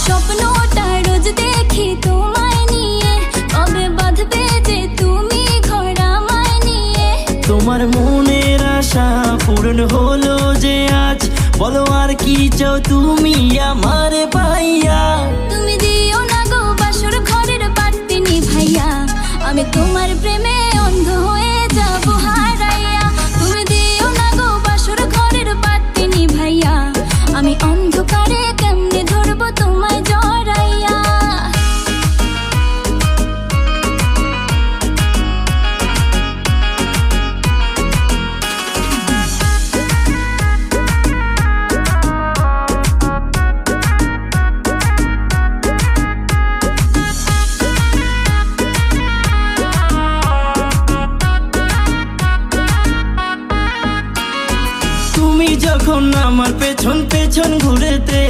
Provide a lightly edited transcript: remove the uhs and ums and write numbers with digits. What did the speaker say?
স্বপ্নটা রোজ দেখি তোমায় নিয়ে, কবে বাঁধবে যে তুমি ঘর আমায় নিয়ে। তোমার মনের আশা পূরণ হলো যে আজ, বলো আর কি চাও তুমি আমার পাইয়া। তুমি দিও না গো বাসর ঘরের বাতি নিভাইয়া, আমি তোমার প্রেমে অন্ধ হয়ে যাব হারাইয়া। তুমি দিও না গো বাসর ঘরের বাতি নিভাইয়া, আমি অন্ধকারে কেমনে ধরবো তোমায় জড়াইয়া। তুমি যখন আমার পেছন পেছন ঘুরেতে,